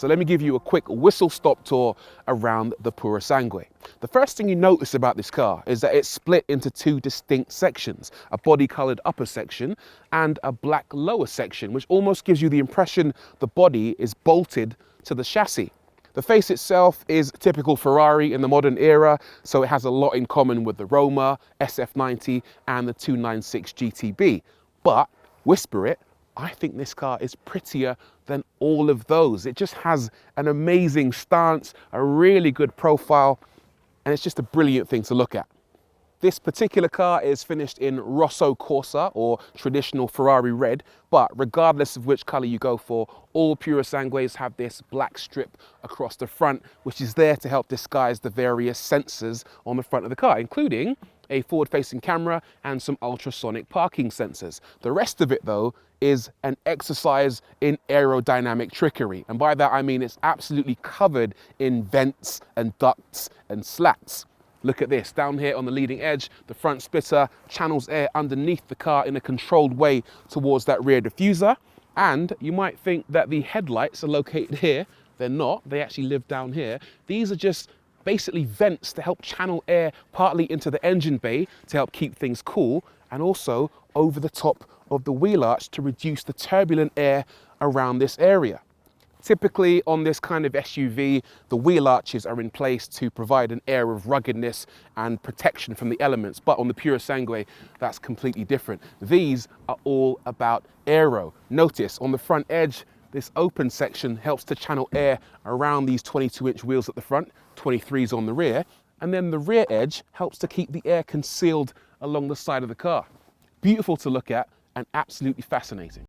So let me give you a quick whistle-stop tour around the Purosangue. The first thing you notice about this car is that it's split into two distinct sections, a body-coloured upper section and a black lower section, which almost gives you the impression the body is bolted to the chassis. The face itself is typical Ferrari in the modern era, so it has a lot in common with the Roma, SF90 and the 296 GTB. But, whisper it, I think this car is prettier than all of those. It just has an amazing stance, a really good profile, and it's just a brilliant thing to look at. This particular car is finished in Rosso Corsa, or traditional Ferrari red, but regardless of which colour you go for, all Purosangues have this black strip across the front, which is there to help disguise the various sensors on the front of the car, including a forward-facing camera and some ultrasonic parking sensors. The rest of it, though, is an exercise in aerodynamic trickery. And by that, I mean it's absolutely covered in vents and ducts and slats. Look at this, down here on the leading edge, the front splitter channels air underneath the car in a controlled way towards that rear diffuser. And you might think that the headlights are located here. They're not, they actually live down here. These are just basically vents to help channel air partly into the engine bay to help keep things cool, and also over the top of the wheel arch to reduce the turbulent air around this area. Typically on this kind of SUV, the wheel arches are in place to provide an air of ruggedness and protection from the elements, but on the Purosangue, that's completely different. These are all about aero. Notice on the front edge, this open section helps to channel air around these 22-inch wheels at the front, 23s on the rear, and then the rear edge helps to keep the air concealed along the side of the car. Beautiful to look at and absolutely fascinating.